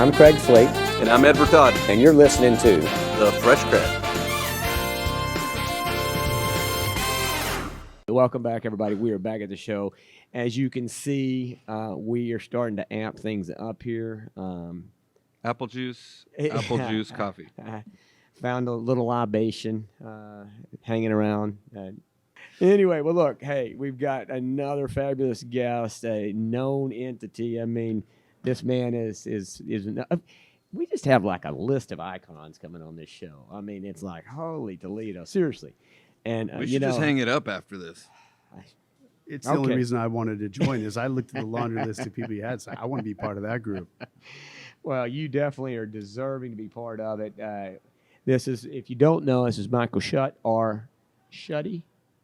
I'm Craig Slate. And I'm Edward Todd. And you're listening to The Fresh CrEd. Welcome back, everybody. We are back at the show. As you can see, we are starting to amp things up here. Apple juice, coffee. Found a little libation hanging around. Anyway, well, look, hey, we've got another fabulous guest, a known entity. I mean, this man is we just have like a list of icons coming on this show. I mean, it's like, holy Toledo, seriously. And we should just hang it up after this. It's the only reason I wanted to join is I looked at the laundry list of people you had, so I want to be part of that group. Well, you definitely are deserving to be part of it. This is, if you don't know, this is Michael Schutt, or Schutty.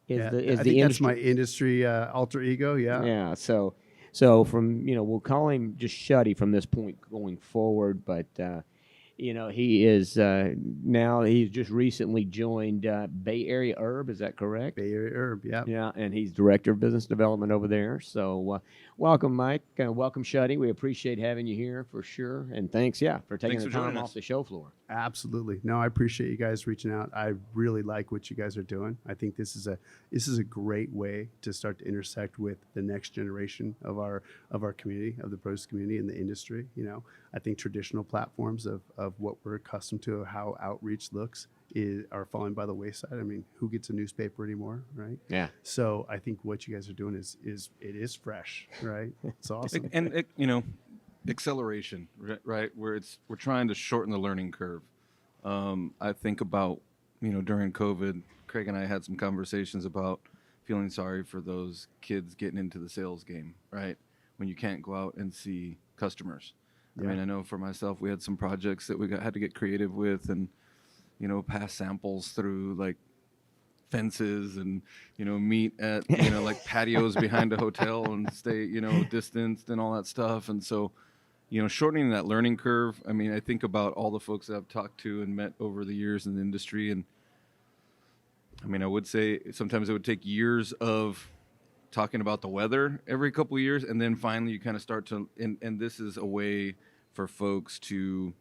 I think that's my industry alter ego. Yeah. Yeah. So from we'll call him just Schutty from this point going forward. But he is now he's just recently joined Bay Area Herb. Is that correct? Bay Area Herb. Yeah. Yeah, and he's director of business development over there. So welcome, Mike. Welcome, Schutty. We appreciate having you here for sure. And thanks, for taking the time off the show floor. Absolutely. No, I appreciate you guys reaching out. I really like what you guys are doing. I think this is a great way to start to intersect with the next generation of our community, of the produce community and the industry. I think traditional platforms of what we're accustomed to, how outreach looks, are falling by the wayside. I mean, who gets a newspaper anymore, right? Yeah. So I think what you guys are doing is fresh, right? It's awesome. And acceleration, right? Where we're trying to shorten the learning curve. I think about, during COVID, Craig and I had some conversations about feeling sorry for those kids getting into the sales game, right? When you can't go out and see customers. Yeah. I mean, I know for myself, we had some projects that we had to get creative with and, pass samples through like fences and, meet at, like patios behind a hotel and stay, distanced and all that stuff. And so, shortening that learning curve. I mean, I think about all the folks that I've talked to and met over the years in the industry. And I mean, I would say sometimes it would take years of talking about the weather every couple of years. And then finally you kind of start to, and this is a way for folks to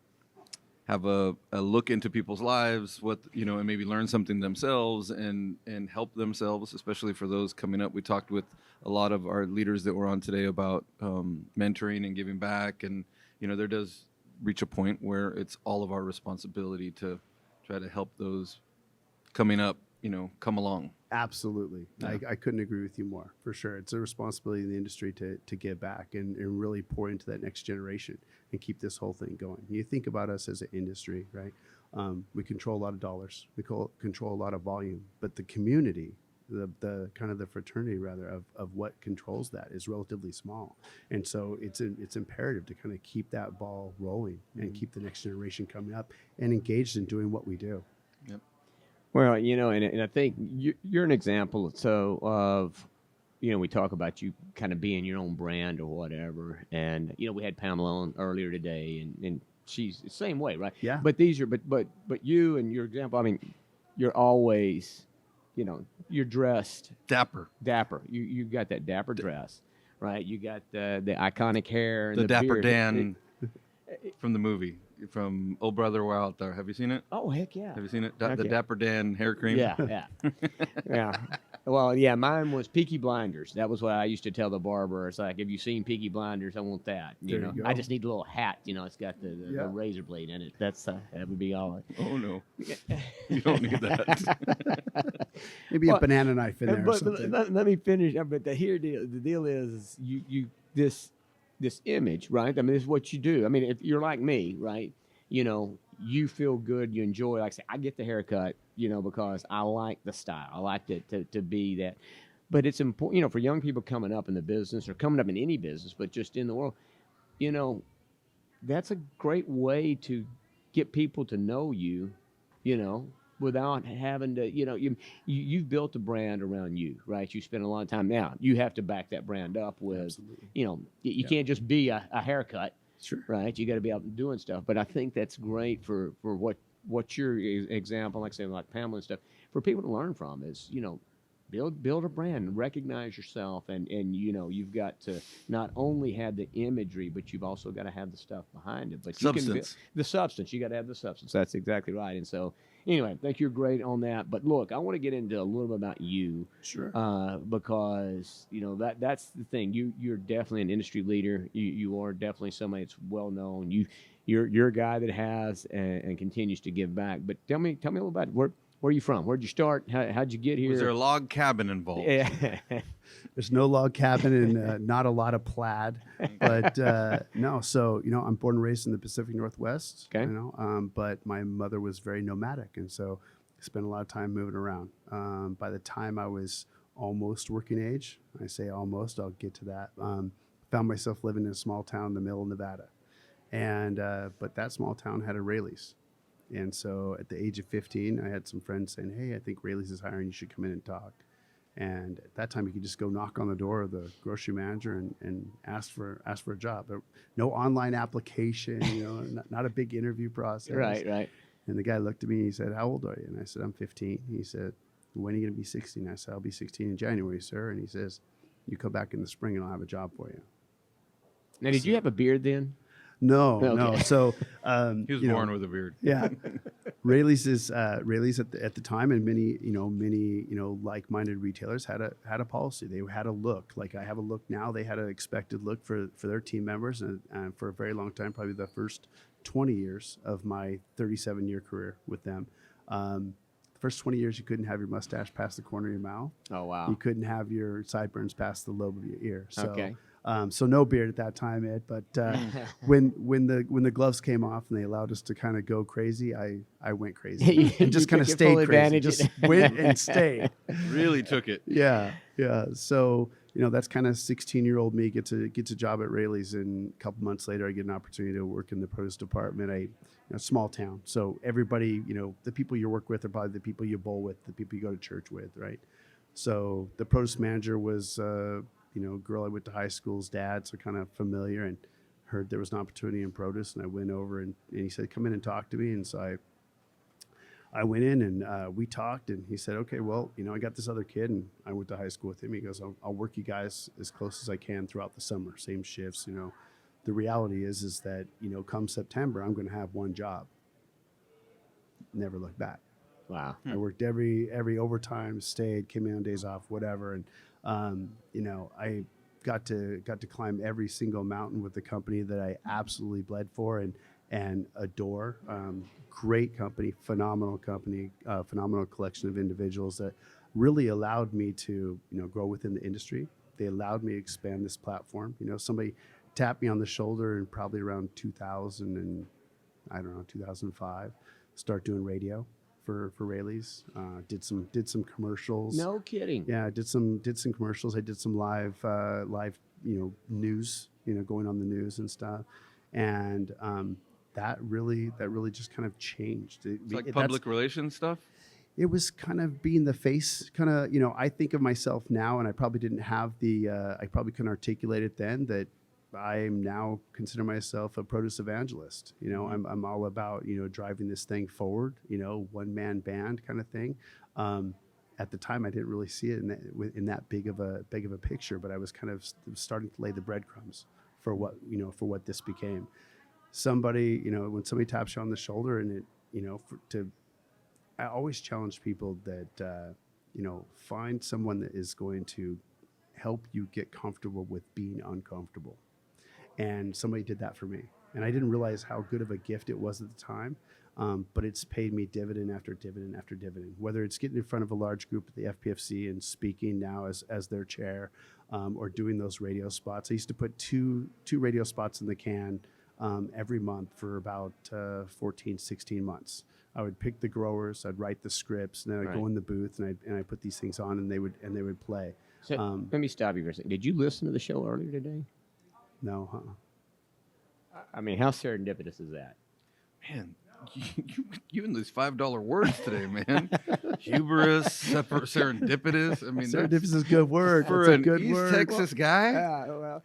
have a look into people's lives, and maybe learn something themselves and help themselves, especially for those coming up. We talked with a lot of our leaders that were on today about mentoring and giving back. And, there does reach a point where it's all of our responsibility to try to help those coming up, come along. Absolutely. Yeah. I couldn't agree with you more, for sure. It's a responsibility in the industry to give back and really pour into that next generation and keep this whole thing going. You think about us as an industry, right? We control a lot of dollars. We control a lot of volume, but the community, the kind of the fraternity rather of what controls that is relatively small. And so it's imperative to kind of keep that ball rolling and keep the next generation coming up and engaged in doing what we do. Yep. Well, and I think you're an example of, we talk about you kind of being your own brand or whatever. And, we had Pamela on earlier today and she's the same way, right? Yeah. But but you and your example, I mean, you're always, you're dressed Dapper. You got that dapper dress, right? You got the iconic hair and the Dapper beard. Dan from the movie. From Oh Brother We're Out There. Have you seen it? Oh, heck yeah. Have you seen it? The Dapper Dan hair cream? Yeah. Yeah. Well, yeah, mine was Peaky Blinders. That was what I used to tell the barber. It's like, have you seen Peaky Blinders? I want that. You go. I just need a little hat. It's got the razor blade in it. That would be all. Oh, no. You don't need that. Maybe a banana knife in there or something. Let me finish. But the deal is you this image, right? I mean, this is what you do. I mean, if you're like me, right? You feel good, you enjoy. Like I say, I get the haircut, because I like the style. I like to be that. But it's important, for young people coming up in the business or coming up in any business, but just in the world, that's a great way to get people to know you, without having to, you've built a brand around you, right? You spend a lot of time. Now you have to back that brand up with, Absolutely. You can't just be a haircut, sure, right? You got to be out doing stuff. But I think that's great for what your example, like say like Pamela and stuff, for people to learn from is, build a brand, recognize yourself, and you've got to not only have the imagery, but you've also got to have the stuff behind it. But you can Substance. the substance. You got to have the substance. That's exactly right. And so, anyway, I think you're great on that. But look, I want to get into a little bit about you, Sure. because that's the thing. You're definitely an industry leader. You are definitely somebody that's well known. You're a guy that has and continues to give back. But tell me a little about where are you from? Where'd you start? How'd you get here? Was there a log cabin involved? Yeah. There's no log cabin and not a lot of plaid, but no. So I'm born and raised in the Pacific Northwest. Okay. But my mother was very nomadic, and so I spent a lot of time moving around. By the time I was almost working age, I say almost, I'll get to that. Found myself living in a small town in the middle of Nevada, and but that small town had a Raley's. And so at the age of 15, I had some friends saying, "Hey, I think Raley's is hiring. You should come in and talk." And at that time, you could just go knock on the door of the grocery manager and ask for a job. But no online application, not a big interview process. Right. And the guy looked at me and he said, "How old are you?" And I said, "I'm 15." He said, "When are you going to be 16?" I said, "I'll be 16 in January, sir." And he says, "You come back in the spring and I'll have a job for you." Now, did you have a beard then? No, Okay. no. So He was born with a beard. yeah, Raley's is Raley's at the time, and many like-minded retailers had a policy. They had a look. Like I have a look now. They had an expected look for their team members, and for a very long time, probably the first 20 years of my 37-year career with them. The first 20 years, you couldn't have your mustache past the corner of your mouth. Oh wow. You couldn't have your sideburns past the lobe of your ear. So, Okay. So no beard at that time, Ed. But when the gloves came off and they allowed us to kind of go crazy, I went crazy and just kind of took full stayed crazy. advantage. Just went and stayed. Really took it. Yeah. So that's kind of 16-year-old me gets a job at Raley's, and a couple months later, I get an opportunity to work in the produce department. Small town, so everybody, the people you work with are probably the people you bowl with, the people you go to church with, right? So the produce manager was girl I went to high school's dad, so kind of familiar, and heard there was an opportunity in produce, and I went over and he said, "Come in and talk to me." And so I went in and we talked, and he said, "Okay, well, I got this other kid," and I went to high school with him. He goes, I'll work you guys as close as I can throughout the summer, same shifts. The reality is that, come September, I'm going to have one job. Never looked back. Wow. I worked every overtime, stayed, came in on days off, whatever. And, I got to climb every single mountain with the company that I absolutely bled for and adore. Great company, phenomenal collection of individuals that really allowed me to, grow within the industry. They allowed me to expand this platform. Somebody tapped me on the shoulder in probably around 2005, start doing radio for Raley's. Did some commercials. No kidding. Yeah, did some commercials. I did some live news, going on the news and stuff. And that really just kind of changed. It's like public relations stuff? It was kind of being the face, kind of, I think of myself now, and I probably didn't have I probably couldn't articulate it then, that I'm now consider myself a produce evangelist. I'm all about, driving this thing forward, one-man band kind of thing. At the time, I didn't really see it in that big of a picture, but I was kind of starting to lay the breadcrumbs for what this became. Somebody, when somebody taps you on the shoulder and I always challenge people that, find someone that is going to help you get comfortable with being uncomfortable. And somebody did that for me. And I didn't realize how good of a gift it was at the time, but it's paid me dividend after dividend after dividend, whether it's getting in front of a large group at the FPFC and speaking now as their chair, or doing those radio spots. I used to put two radio spots in the can every month for about 14, 16 months. I would pick the growers, I'd write the scripts, and then I'd go in the booth and I'd put these things on, and they would play. So let me stop you for a second. Did you listen to the show earlier today? No, I mean, how serendipitous is that? Man, you and these $5 words today, man. Hubris, serendipitous. I mean, serendipitous is a good word. For that's an a good East word. Texas guy. Well,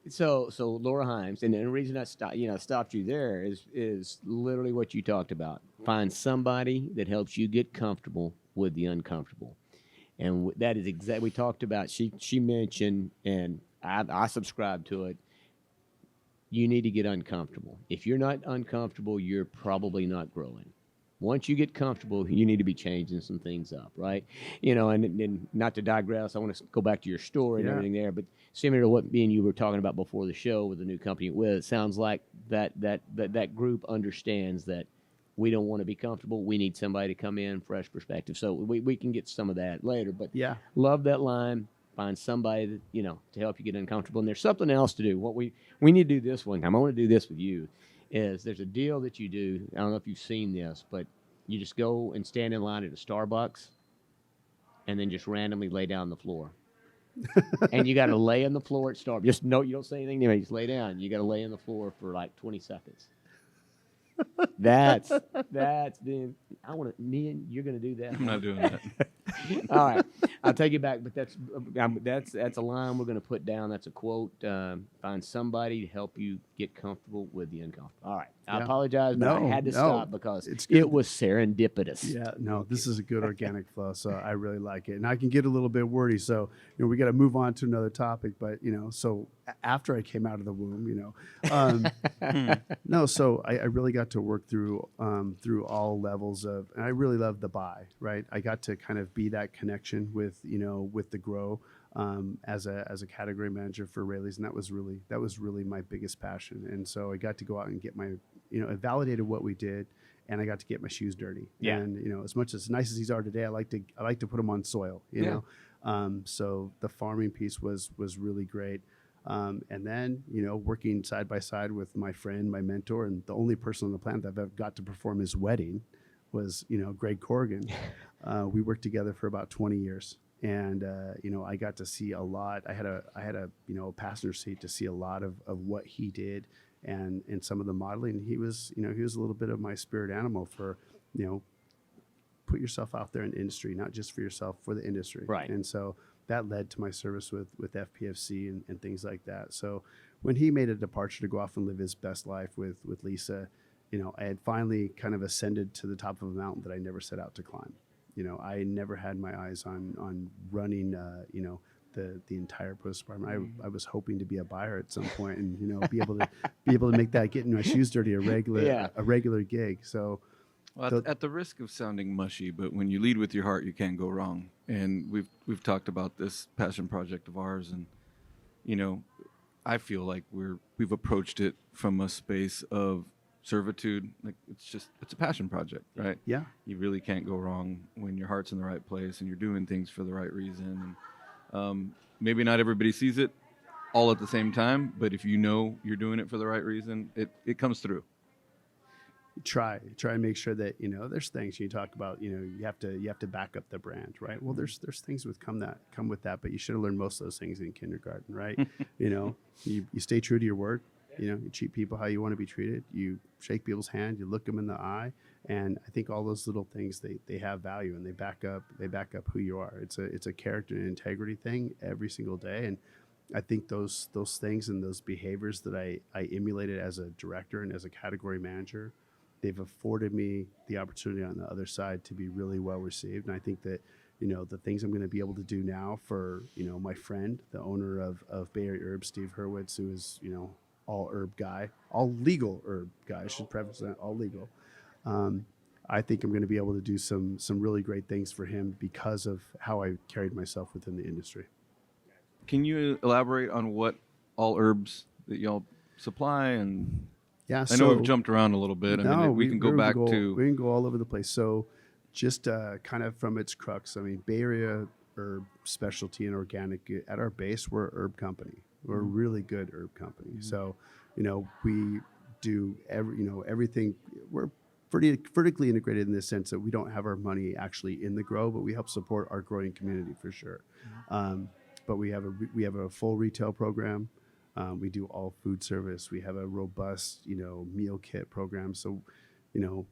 so Laura Himes, and the reason I stopped you there is literally what you talked about. Find somebody that helps you get comfortable with the uncomfortable. And that is exactly, we talked about, she mentioned, and I subscribe to it, you need to get uncomfortable. If you're not uncomfortable, you're probably not growing. Once you get comfortable, you need to be changing some things up, right? And not to digress, I want to go back to your story and Yeah. everything there, but similar to what me and you were talking about before the show with the new company with, it sounds like that group understands that we don't want to be comfortable. We need somebody to come in, fresh perspective. So we can get some of that later, but Yeah. love that line. Find somebody that, to help you get uncomfortable. And there's something else to do. What we need to do this one time, I want to do this with you, is there's a deal that you do. I don't know if you've seen this, but you just go and stand in line at a Starbucks and then just randomly lay down on the floor. And you got to lay on the floor at Starbucks. Just no, you don't say anything. Just lay down. You got to lay on the floor for like 20 seconds. That's been. I want to. Me and you're going to do that. I'm not doing that. All right, I'll take it back. But that's a line we're going to put down. That's a quote. Find somebody to help you get comfortable with the uncomfortable. All right, I Yeah. apologize, but I had to stop because it's good. it was serendipitous. Yeah, no, this is a good organic flow, so I really like it. And I can get a little bit wordy, so we got to move on to another topic. But so after I came out of the womb, no, so I really got to work through all levels of, and I really love the buy, right? I got to kind of be that connection with the grow as a category manager for Rayleigh's, and that was really my biggest passion. And so I got to go out and get my it validated what we did, and I got to get my shoes dirty. Yeah. And as much as nice as these are today, I like to put them on soil. So the farming piece was really great. And then, working side by side with my friend, my mentor, and the only person on the planet that I've ever got to perform his wedding was, Greg Corrigan. We worked together for about 20 years. And, I got to see a lot. I had a passenger seat to see a lot of what he did and some of the modeling. He was a little bit of my spirit animal for, put yourself out there in the industry, not just for yourself, for the industry. Right. And so that led to my service with FPFC and things like that. So when he made a departure to go off and live his best life with Lisa, I had finally kind of ascended to the top of a mountain that I never set out to climb. I never had my eyes on running, the entire post department. I was hoping to be a buyer at some point and, be able to make that getting my shoes dirty a regular gig. So, Well, at the risk of sounding mushy, but when you lead with your heart, you can't go wrong. And we've talked about this passion project of ours, and I feel like we've approached it from a space of servitude. Like it's a passion project, right? yeah. You really can't go wrong when your heart's in the right place and you're doing things for the right reason. And maybe not everybody sees it all at the same time, but if you're doing it for the right reason, it comes through. Try and make sure that there's things you talk about. You have to back up the brand, right? Well, there's things come with that, but you should have learned most of those things in kindergarten, right? You stay true to your word. You treat people how you want to be treated. You shake people's hand. You look them in the eye, and I think all those little things they have value, and they back up who you are. It's a character and integrity thing every single day, and I think those things and those behaviors that I emulated as a director and as a category manager, they've afforded me the opportunity on the other side to be really well received. And I think that, the things I'm going to be able to do now for, my friend, the owner of Bay Area Herbs, Steve Hurwitz, who is, all herb guy, all legal herb guy. I should preface that, all legal. I think I'm going to be able to do some really great things for him because of how I carried myself within the industry. Can you elaborate on what all herbs that y'all supply? And Yeah, I know we've jumped around a little bit. No, I mean, we can go back to. We can go all over the place. So, just kind of from its crux. I mean, Bay Area herb specialty and organic. At our base, we're an herb company. We're a really good herb company. Mm-hmm. So, we do everything. We're pretty vertically integrated in the sense that we don't have our money actually in the grow, but we help support our growing community for sure. Mm-hmm. But we have a full retail program. We do all food service. We have a robust, meal kit program. So,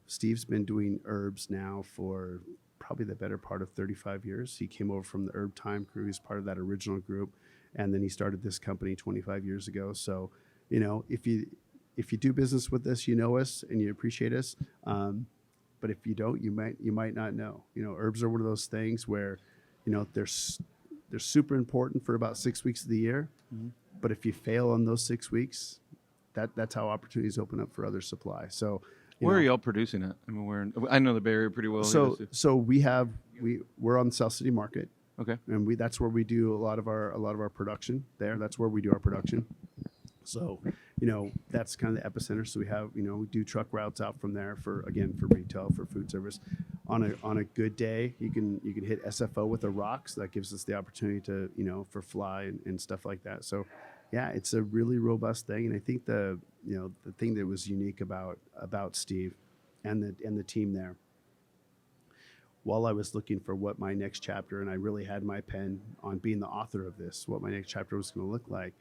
Steve's been doing herbs now for probably the better part of 35 years. He came over from the Herb Time crew. He's part of that original group. And then he started this company 25 years ago. So, if you do business with us, you know us and you appreciate us. But if you don't, you might not know. Herbs are one of those things where they're super important for about 6 weeks of the year. But if you fail on those 6 weeks, that's how opportunities open up for other supply. So Where are y'all producing it? I mean, I know the Bay Area pretty well. So we're on the South City market. Okay. And that's where we do a lot of our production there. That's where we do our production. So, that's kind of the epicenter. So we have, we do truck routes out from there for retail, for food service. On a good day, you can hit SFO with a rock. So that gives us the opportunity to, for fly and stuff like that. So yeah, it's a really robust thing. And I think the thing that was unique about Steve and the team there, while I was looking for what my next chapter, and I really had my pen on being the author of this, what my next chapter was going to look like,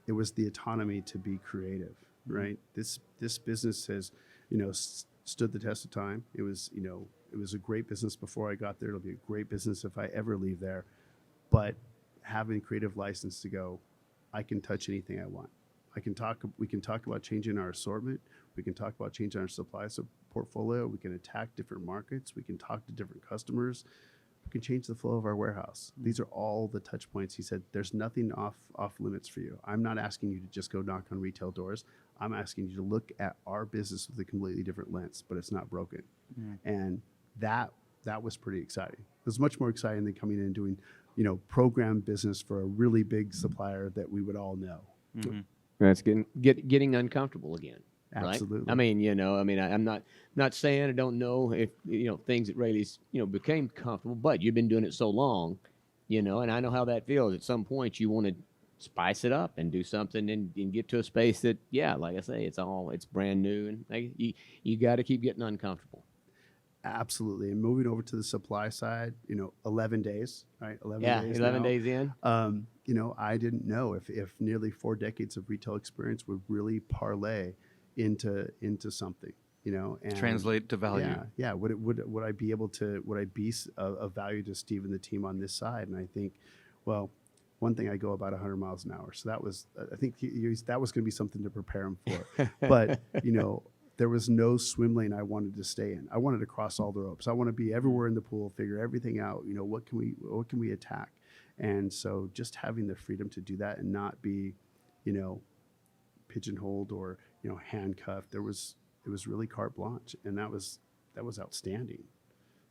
it was the autonomy to be creative, right? This business has, stood the test of time. It was a great business before I got there. It'll be a great business if I ever leave there. But having creative license to go, I can touch anything I want. We can talk about changing our assortment. We can talk about changing our supply portfolio. We can attack different markets. We can talk to different customers. We can change the flow of our warehouse. These are all the touch points. He said, there's nothing off limits for you. I'm not asking you to just go knock on retail doors. I'm asking you to look at our business with a completely different lens, but it's not broken. And that was pretty exciting. It was much more exciting than coming in and doing, program business for a really big supplier that we would all know. That's getting uncomfortable again. Right? Absolutely. I mean, I'm not saying I don't know if, things that Rayleigh's, became comfortable, but you've been doing it so long, and I know how that feels. At some point, you want to spice it up and do something and get to a space that, like I say, it's brand new, and you got to keep getting uncomfortable. Absolutely. And moving over to the supply side, 11 days, right? 11 days in. I didn't know if nearly 4 decades of retail experience would really parlay into something, and translate to value. Yeah. Would I be able to? Would I be of value to Steve and the team on this side? And I think, well, one thing, I go about 100 miles an hour, so that was, I think that was going to be something to prepare him for. But there was no swim lane I wanted to stay in. I wanted to cross all the ropes. I want to be everywhere in the pool, figure everything out. What can we attack? And so just having the freedom to do that and not be, pigeonholed or handcuffed. It was really carte blanche, and that was outstanding.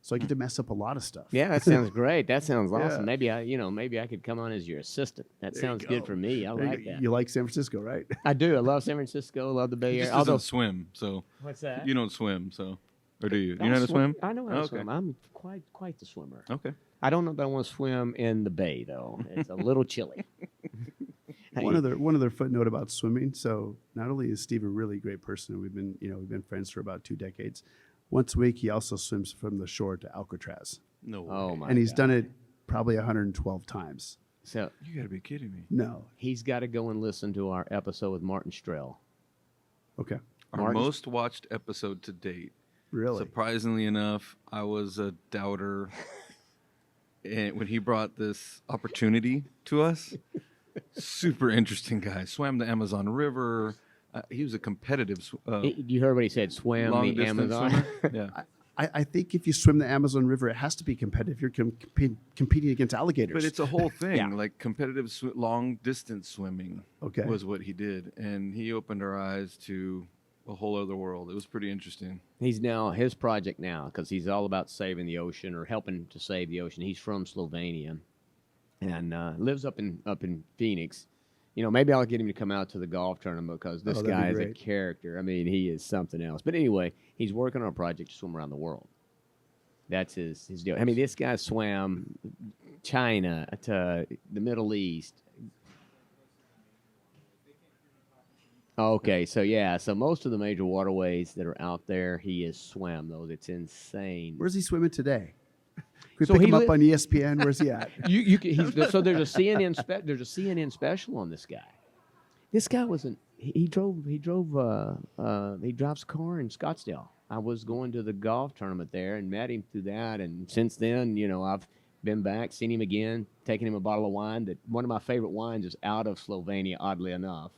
So I get to mess up a lot of stuff. Yeah, that sounds great. That sounds awesome. Yeah. Maybe I could come on as your assistant. That There sounds you good go. for me. I like that. You like San Francisco, right? I do. I love San Francisco. Love the Bay He Area. just doesn't swim, so What's that? you don't swim, so or do you? I You know how to swim? I know how to Okay. swim. I'm quite the swimmer. Okay. I don't know that I want to swim in the bay though. It's a little chilly. One other footnote about swimming. So not only is Steve a really great person, we've been friends for about 2 decades. Once a week, he also swims from the shore to Alcatraz, No way. Oh my! and he's God. done it probably 112 times. So You gotta be kidding me. No, he's got to go and listen to our episode with Martin Strell. okay, Our Martin- most watched episode to date. really. Surprisingly enough, I was a doubter, and when he brought this opportunity to us, super interesting guy. Swam the Amazon River. He was a competitive You heard what he said? Swam long the distance Amazon. swimmer. Yeah, I think if you swim the Amazon River, it has to be competitive. You're competing against alligators. but it's a whole thing. Yeah. Like competitive long distance swimming Okay. was what he did, and he opened our eyes to a whole other world. It was pretty interesting. He's now his project now because he's all about saving the ocean or helping to save the ocean. He's from Slovenia and lives up in Phoenix. Maybe I'll get him to come out to the golf tournament because this that'd be guy is a great. character. I mean, he is something else. But anyway, he's working on a project to swim around the world. That's his deal. I mean, this guy swam China to the Middle East. Okay, so most of the major waterways that are out there, he has swam those. It's insane. Where's he swimming today? Can we So pick he him up li- on ESPN? Where's he at? So there's a CNN special on this guy. This guy he drives a car in Scottsdale. I was going to the golf tournament there and met him through that, and since then, I've been back, seen him again, taking him a bottle of wine. That one of my favorite wines is out of Slovenia, oddly enough.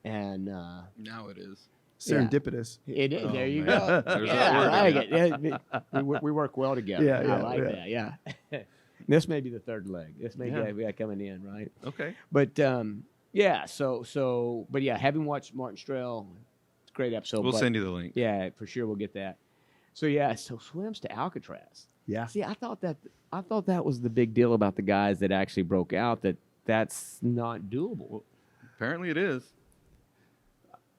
And Now it is. Serendipitous. It is. Oh, There you man. go. There's Yeah, that I word like again. it. Yeah, we work well together. Yeah, I yeah, like yeah. that. Yeah. This may be the third leg. This may Yeah. be coming in, right? Okay. But yeah. But yeah, having watched Martin Strel, it's a great episode. We'll but, send you the link. Yeah, for sure, we'll get that. So yeah, so swims to Alcatraz. Yeah. See, I thought that was the big deal about the guys that actually broke out. That's not doable. Apparently it is.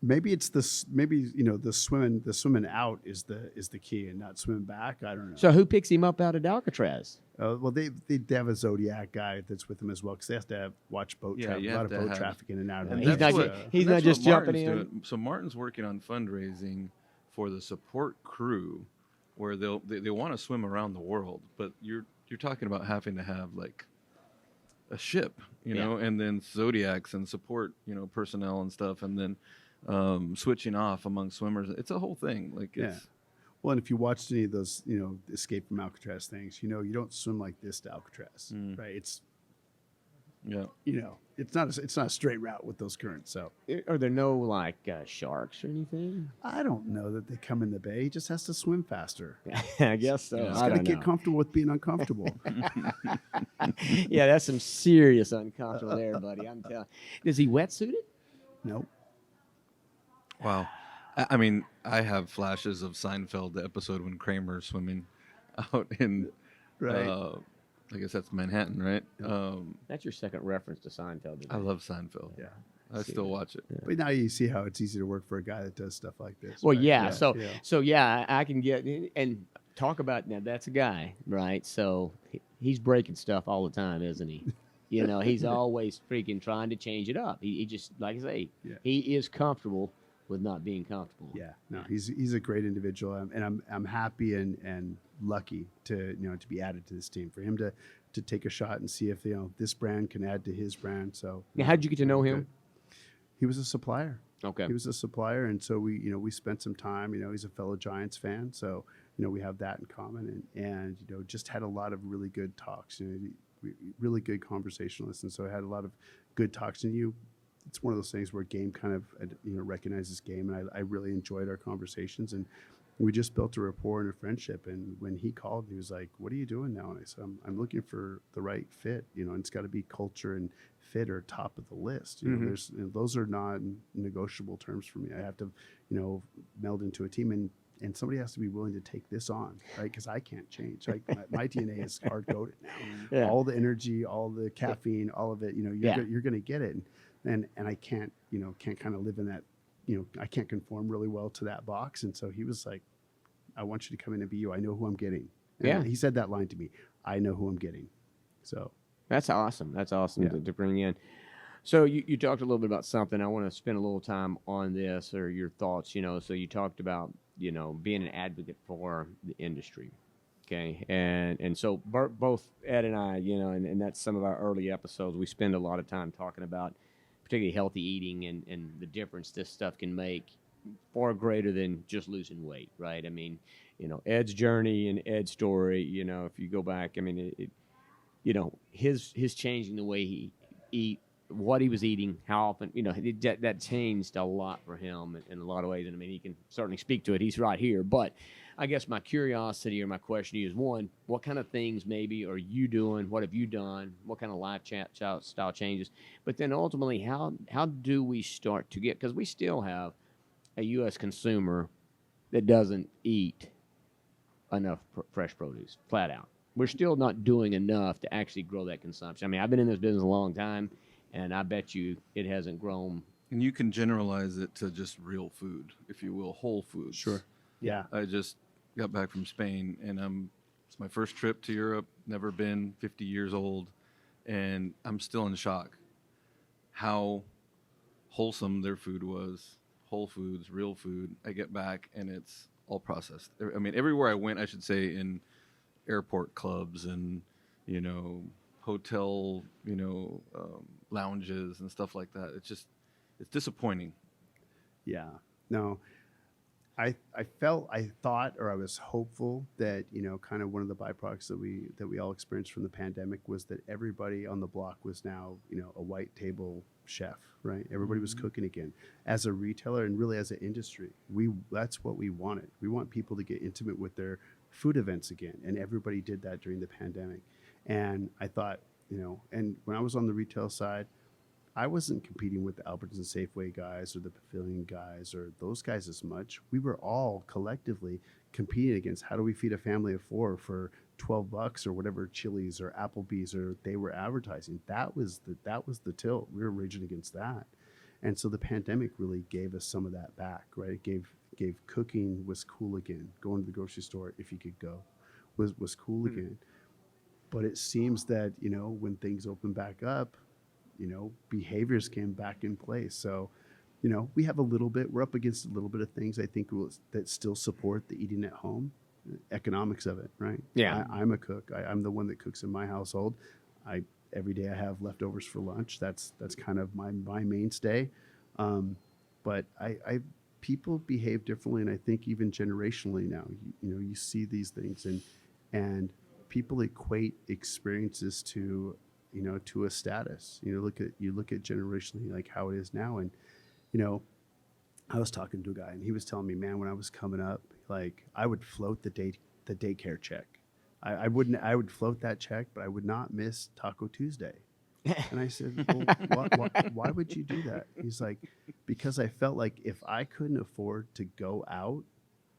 Maybe it's this. Maybe the swimming out is the key, and not swimming back. I don't know. So who picks him up out at Alcatraz? Well, they have a Zodiac guy that's with them as well, because they have to watch boat Yeah, traffic, you a lot have of to boat have- traffic in and out. And He's that's not what- ju- he's and not that's just what jumping Martin's in. doing. So Martin's working on fundraising for the support crew, where they want to swim around the world, but you're talking about having to have like a ship, and then Zodiacs and support, personnel and stuff, and then switching off among swimmers. It's a whole thing. Like it's Well, and if you watched any of those, Escape from Alcatraz things, you don't swim like this to Alcatraz, right? It's yeah. it's not a straight route with those currents. So Are there no like sharks or anything? I don't know that they come in the bay. He just has to swim faster. I guess so. Yeah. He's I got to don't get know. comfortable with being uncomfortable. Yeah, that's some serious uncomfortable there, buddy. I'm telling. Is he wetsuited? Nope. Wow. I mean, I have flashes of Seinfeld, the episode when Kramer's swimming out in, Right. I guess that's Manhattan, right? That's your second reference to Seinfeld. I love Seinfeld. Yeah. I still watch it. But now you see how it's easy to work for a guy that does stuff like this. Well, right? yeah. Yeah. So yeah, I can get and talk about now. That's a guy, right? So he's breaking stuff all the time, isn't he? He's always freaking trying to change it up. He just, like I say, he is comfortable with not being comfortable. Yeah, no, he's a great individual, and I'm happy and lucky to to be added to this team, for him to take a shot and see if this brand can add to his brand. So Now, how'd you get to know him? He was a supplier. Okay. He was a supplier, and so we spent some time. He's a fellow Giants fan, so we have that in common, and just had a lot of really good talks. Really good conversationalists, and so I had a lot of good talks. And it's one of those things where game kind of recognizes game, and I really enjoyed our conversations, and we just built a rapport and a friendship. And when he called, he was like, "What are you doing now?" And I said, "I'm looking for the right fit. And it's got to be culture and fit are top of the list. There's those are not negotiable terms for me. I have to meld into a team, and somebody has to be willing to take this on, right? Because I can't change. My DNA is hard coded now. Yeah. All the energy, all the caffeine, all of it. You're going to get it, and I can't kind of live in that. I can't conform really well to that box. And so he was like, "I want you to come in and be you. I know who I'm getting." And Yeah. he said that line to me. I know who I'm getting. So That's awesome. That's awesome Yeah. to bring in. So you talked a little bit about something. I want to spend a little time on this, or your thoughts. So you talked about being an advocate for the industry. Okay, and so both Ed and I, and that's some of our early episodes. We spend a lot of time talking about particularly healthy eating and the difference this stuff can make, far greater than just losing weight, right? I mean, Ed's journey and Ed's story. If you go back, I mean, his changing the way he eat, what he was eating, how often, that changed a lot for him in a lot of ways. And I mean, he can certainly speak to it. He's right here. But I guess my curiosity or my question to you is, one, what kind of things maybe are you doing? What have you done? What kind of lifestyle changes? But then ultimately, how do we start to get, because we still have a U.S. consumer that doesn't eat enough fresh produce, flat out. We're still not doing enough to actually grow that consumption. I mean, I've been in this business a long time, and I bet you it hasn't grown. And you can generalize it to just real food, if you will, whole foods. Sure. Yeah. I just got back from Spain, and it's my first trip to Europe, never been, 50 years old, and I'm still in shock how wholesome their food was. Whole foods, real food. I get back, and it's all processed. I mean, everywhere I went, I should say, in airport clubs and, hotel, lounges and stuff like that. It's disappointing. Yeah. No, I thought, or I was hopeful that, you know, kind of one of the byproducts that we all experienced from the pandemic was that everybody on the block was now, you know, a white table chef, right? Everybody was cooking again. As a retailer and really as an industry, that's what we wanted. We want people to get intimate with their food events again, and everybody did that during the pandemic. And I thought, you know, and when I was on the retail side, I wasn't competing with the Albertsons Safeway guys or the Pavilion guys or those guys as much. We were all collectively competing against how do we feed a family of four for $12 or whatever Chili's or Applebee's or they were advertising. That was the tilt. We were raging against that. And so the pandemic really gave us some of that back, right? It gave cooking was cool again. Going to the grocery store if you could go was cool again. But it seems that, you know, when things open back up, you know, behaviors came back in place. So, you know, we have we're up against a little bit of things I think that still support the eating at home, economics of it, right? Yeah. I'm a cook. I'm the one that cooks in my household. Every day I have leftovers for lunch. That's kind of my mainstay. But people behave differently, and I think even generationally now, you know, you see these things and people equate experiences to, you know, to a status. You look at generationally like how it is now, and you know, I was talking to a guy and he was telling me, man, when I was coming up, like I would float the daycare check. I would float that check, but I would not miss Taco Tuesday. And I said, well, why would you do that? He's like, because I felt like if I couldn't afford to go out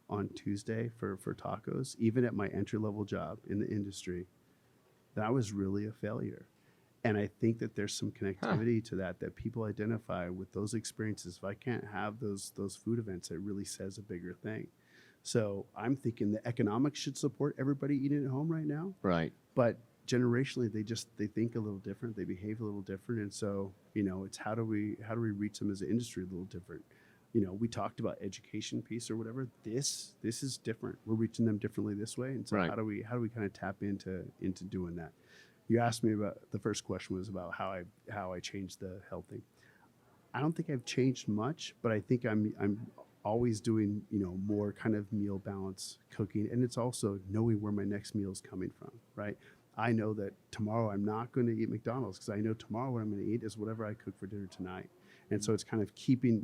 on Tuesday for tacos, even at my entry-level job in the industry, that was really a failure. And I think that there's some connectivity to that people identify with those experiences. If I can't have those food events, it really says a bigger thing. So I'm thinking the economics should support everybody eating at home right now. Right. But generationally, they think a little different, they behave a little different, and so, you know, it's how do we reach them as an industry a little different. You know, we talked about education piece or whatever. This is different. We're reaching them differently this way, and so right. how do we kind of tap into doing that? You asked me about, the first question was about how I changed the health thing. I don't think I've changed much, but I think I'm always doing, you know, more kind of meal balance cooking, and it's also knowing where my next meal is coming from, right? I know that tomorrow I'm not going to eat McDonald's because I know tomorrow what I'm going to eat is whatever I cook for dinner tonight. And so it's kind of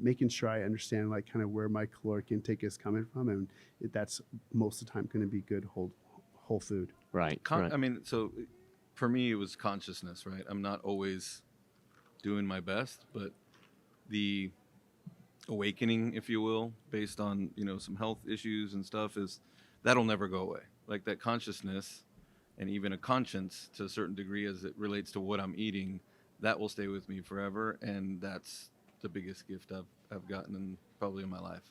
making sure I understand like kind of where my caloric intake is coming from, and that's most of the time going to be good whole food. Right. Right. I mean, so for me, it was consciousness, right? I'm not always doing my best, but the awakening, if you will, based on, you know, some health issues and stuff, is that'll never go away. Like that consciousness and even a conscience to a certain degree as it relates to what I'm eating, that will stay with me forever. And that's the biggest gift I've gotten probably in my life.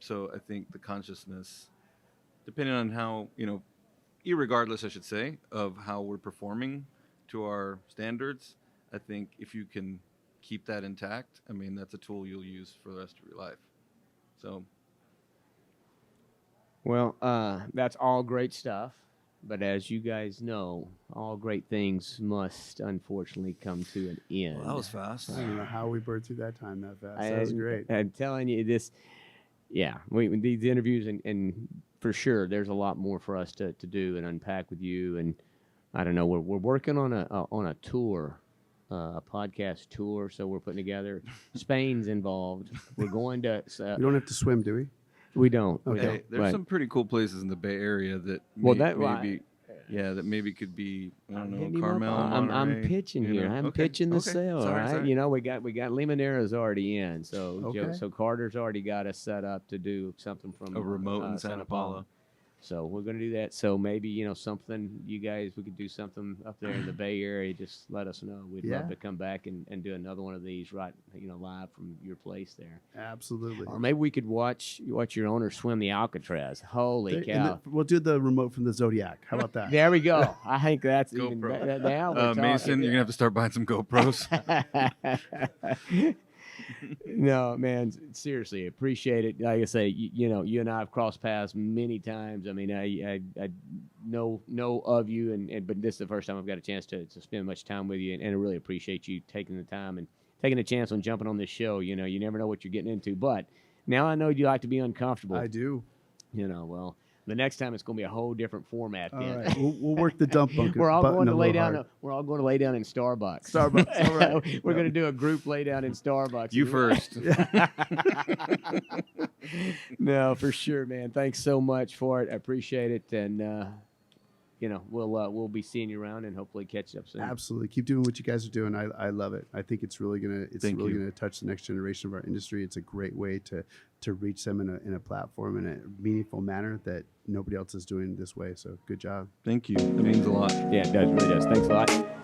So I think the consciousness, depending on how, you know, irregardless, I should say, of how we're performing to our standards, I think if you can keep that intact, I mean, that's a tool you'll use for the rest of your life. So. Well, that's all great stuff. But as you guys know, all great things must unfortunately come to an end. Well, that was fast. I don't know how we burned through that time that fast. That was great. I'm telling you this. Yeah, these interviews and for sure, there's a lot more for us to do and unpack with you. And I don't know, we're working on a tour, a podcast tour. So we're putting together. Spain's involved. We're going to. We don't have to swim, do we? We don't. Okay. We don't. There's Right. some pretty cool places in the Bay Area that that maybe could be, I don't know, Carmel. I'm Monterey, pitching you here. know? I'm Okay. pitching the Okay. sale. All right. Sorry. You know, we got Limoneira's already in. So Okay. so Carter's already got us set up to do something from A remote in Santa Paula. So we're going to do that. So maybe, you know, something we could do something up there in the Bay Area. Just let us know. We'd love to come back and do another one of these right, you know, live from your place there. Absolutely. Or maybe we could watch your owner swim the Alcatraz. Holy cow. We'll do the remote from the Zodiac. How about that? There we go. I think that's even GoPro. better. Now we're Mason, talking. you're gonna have to start buying some GoPros. No, man, seriously, appreciate it. Like I say, you know, you and I have crossed paths many times. I mean, I know of you, but this is the first time I've got a chance to spend much time with you, and I really appreciate you taking the time and taking a chance on jumping on this show. You know, you never know what you're getting into, but Now I know you like to be uncomfortable. I do. You know, well, the next time it's going to be a whole different format. All Then. right, we'll work the dump button. We're all going to lay little down. hard. We're all going to lay down in Starbucks. Starbucks. All right. We're going to do a group lay down in Starbucks. You first. No, for sure, man. Thanks so much for it. I appreciate it, and you know, we'll be seeing you around and hopefully catch up soon. Absolutely. Keep doing what you guys are doing. I love it. I think it's really Thank you. gonna touch the next generation of our industry. It's a great way to reach them in a platform in a meaningful manner that nobody else is doing this way. So good job. Thank you. That means a lot. Yeah, it does. Really does. Thanks a lot.